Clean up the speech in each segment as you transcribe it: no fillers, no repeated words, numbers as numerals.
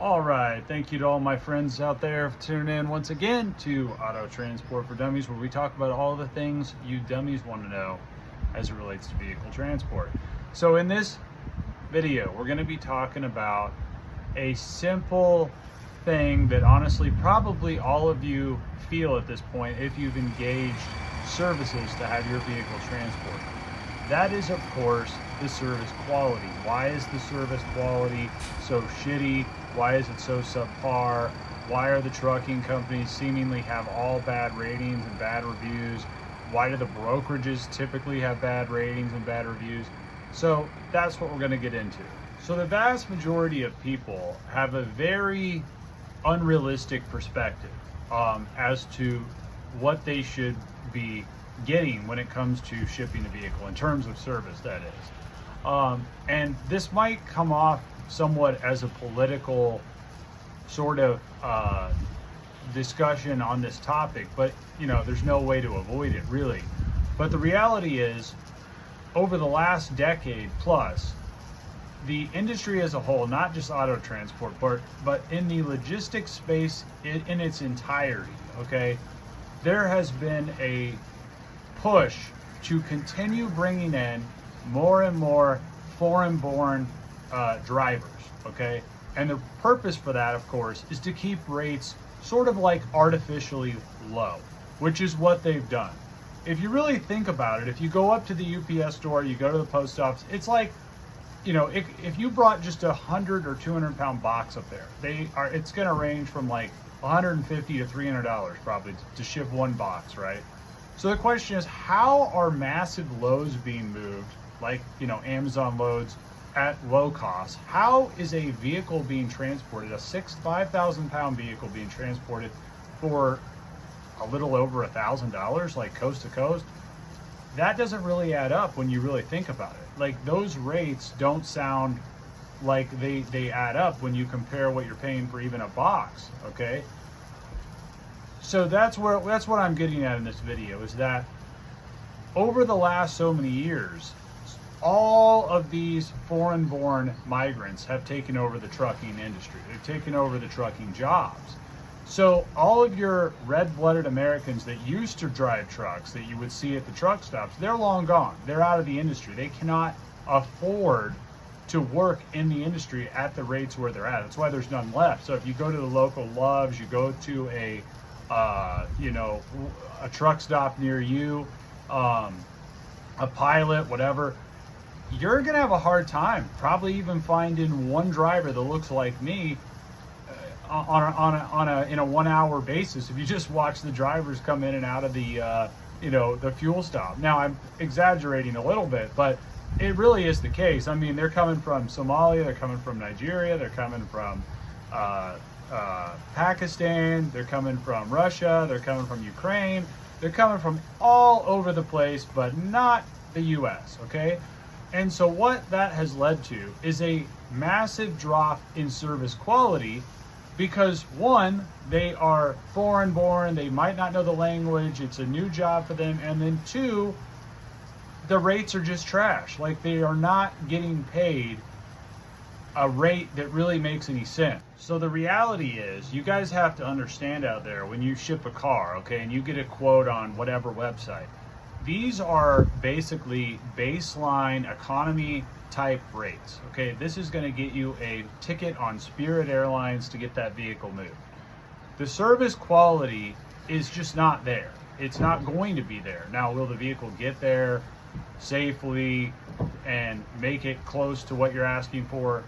All right, thank you to all my friends out there for tuning in once again to Auto Transport for Dummies, where we talk about all the things you dummies want to know as it relates to vehicle transport. So in this video, we're going to be talking about a simple thing that honestly probably all of you feel at this point if you've engaged services to have your vehicle transported. That is, of course, the service quality. Why is the service quality so shitty? Why is it so subpar? Why are the trucking companies seemingly have all bad ratings and bad reviews? Why do the brokerages typically have bad ratings and bad reviews? So that's what we're going to get into. So the vast majority of people have a very unrealistic perspective as to what they should be getting when it comes to shipping a vehicle in terms of service, that is. And this might come off somewhat as a political sort of discussion on this topic, but there's no way to avoid it really. But the reality is, over the last decade plus, the industry as a whole, not just auto transport, but in the logistics space in its entirety, okay, there has been a push to continue bringing in more and more foreign-born drivers, okay? And the purpose for that, of course, is to keep rates sort of like artificially low, which is what they've done. If you really think about it, if you go up to the UPS store, you go to the post office, it's like, if you brought just 100 or 200 pound box up there, it's going to range from like $150 to $300 probably to ship one box, right? So the question is, how are massive loads being moved, like Amazon loads, at low cost? How is a vehicle being transported, a 5,000 pound vehicle being transported for a little over $1,000, like coast to coast? That doesn't really add up when you really think about it. Like, those rates don't sound like they add up when you compare what you're paying for even a box, okay? So that's what I'm getting at in this video, is that over the last so many years, all of these foreign-born migrants have taken over the trucking industry. They've taken over the trucking jobs. So all of your red-blooded Americans that used to drive trucks that you would see at the truck stops, they're long gone. They're out of the industry. They cannot afford to work in the industry at the rates where they're at. That's why there's none left. So if you go to the local Love's, you go to a truck stop near you, a Pilot, whatever, you're gonna have a hard time probably even finding one driver that looks like me in a 1 hour basis if you just watch the drivers come in and out of the fuel stop. Now, I'm exaggerating a little bit, but it really is the case. I mean, they're coming from Somalia, they're coming from Nigeria, they're coming from Pakistan, they're coming from Russia, they're coming from Ukraine, they're coming from all over the place, but not the US, okay? And so what that has led to is a massive drop in service quality, because one, they are foreign born, they might not know the language, it's a new job for them, and then two, the rates are just trash. Like, they are not getting paid a rate that really makes any sense. So the reality is, you guys have to understand out there, when you ship a car, okay, and you get a quote on whatever website, these are basically baseline economy type rates, okay? This is going to get you a ticket on Spirit Airlines to get that vehicle moved. The service quality is just not there. It's not going to be there. Now, will the vehicle get there safely and make it close to what you're asking for?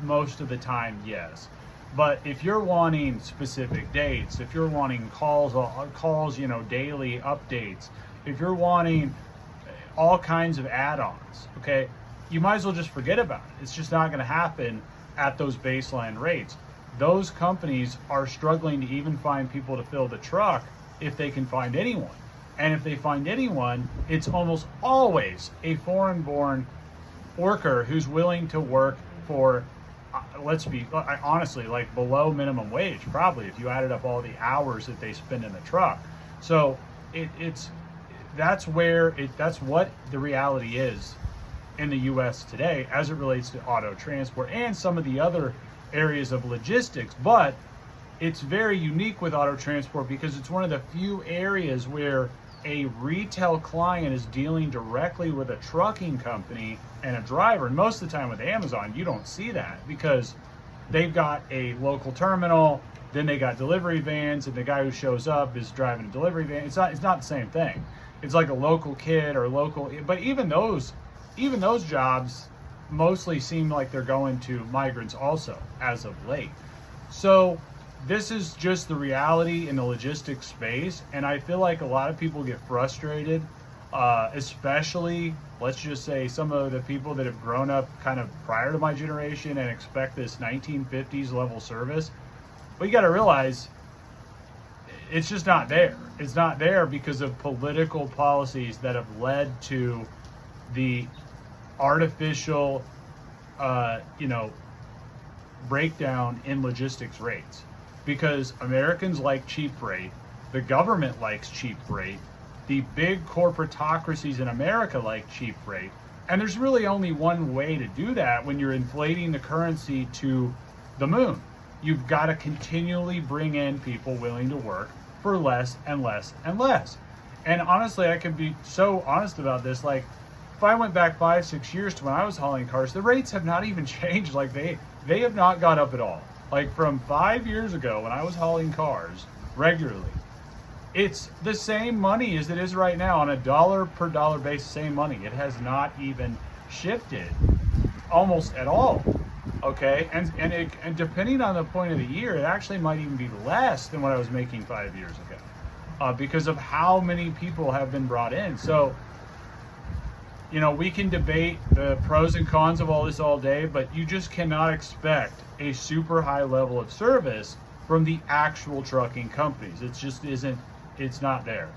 Most of the time, yes. But if you're wanting specific dates, if you're wanting calls, daily updates, if you're wanting all kinds of add-ons, okay, you might as well just forget about it. It's just not going to happen at those baseline rates. Those companies are struggling to even find people to fill the truck, if they can find anyone. And if they find anyone, it's almost always a foreign-born worker who's willing to work for, let's be honestly, like below minimum wage, probably, if you added up all the hours that they spend in the truck. So that's what the reality is in the U.S. today as it relates to auto transport and some of the other areas of logistics, but it's very unique with auto transport because it's one of the few areas where a retail client is dealing directly with a trucking company and a driver. And most of the time with Amazon, you don't see that because they've got a local terminal, then they got delivery vans, and the guy who shows up is driving a delivery van. It's not the same thing. It's like a local kid or local, but even those jobs mostly seem like they're going to migrants also as of late. So this is just the reality in the logistics space, and I feel like a lot of people get frustrated, especially, let's just say, some of the people that have grown up kind of prior to my generation and expect this 1950s level service. But you got to realize it's just not there. It's not there because of political policies that have led to the artificial, breakdown in logistics rates. Because Americans like cheap freight, the government likes cheap freight, the big corporatocracies in America like cheap freight, and there's really only one way to do that when you're inflating the currency to the moon. You've got to continually bring in people willing to work for less and less and less. And honestly, I can be so honest about this, like if I went back 5-6 years to when I was hauling cars, the rates have not even changed. Like they have not gone up at all. Like from 5 years ago when I was hauling cars regularly, it's the same money as it is right now on a dollar per dollar basis, same money. It has not even shifted almost at all. Okay, and depending on the point of the year, it actually might even be less than what I was making 5 years ago, because of how many people have been brought in. So, we can debate the pros and cons of all this all day, but you just cannot expect a super high level of service from the actual trucking companies. It just isn't, it's not there.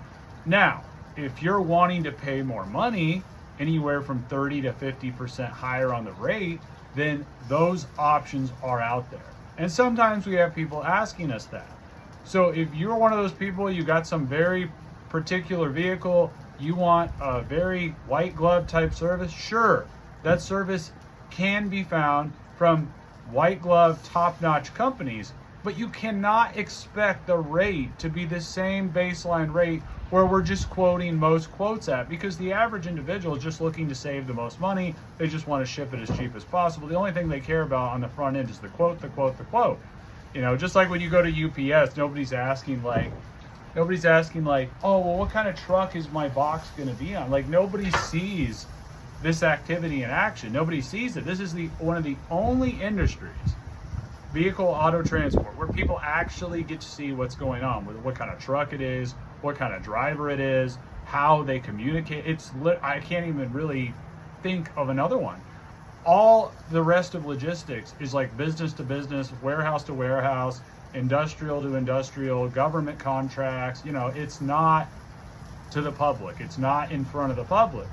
Now, if you're wanting to pay more money, anywhere from 30 to 50% higher on the rate, then those options are out there. And sometimes we have people asking us that. So if you're one of those people, you got some very particular vehicle, you want a very white glove type service, sure, that service can be found from white glove top-notch companies, but you cannot expect the rate to be the same baseline rate where we're just quoting most quotes at, because the average individual is just looking to save the most money. They just want to ship it as cheap as possible. The only thing they care about on the front end is the quote, the quote, the quote. Just like when you go to UPS, nobody's asking like, oh, well, what kind of truck is my box going to be on? Like, nobody sees this activity in action. Nobody sees it. This is one of the only industries, vehicle auto transport, where people actually get to see what's going on, with what kind of truck it is, what kind of driver it is, how they communicate. I can't even really think of another one. All the rest of logistics is like business to business, warehouse to warehouse, industrial to industrial, government contracts. It's not to the public. It's not in front of the public.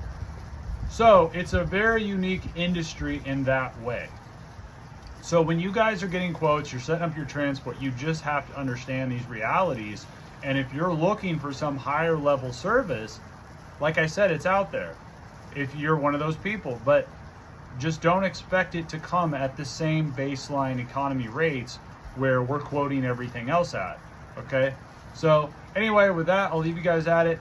So it's a very unique industry in that way. So when you guys are getting quotes, you're setting up your transport, you just have to understand these realities. And if you're looking for some higher level service, like I said, it's out there if you're one of those people, but just don't expect it to come at the same baseline economy rates where we're quoting everything else at. Okay. So anyway, with that, I'll leave you guys at it.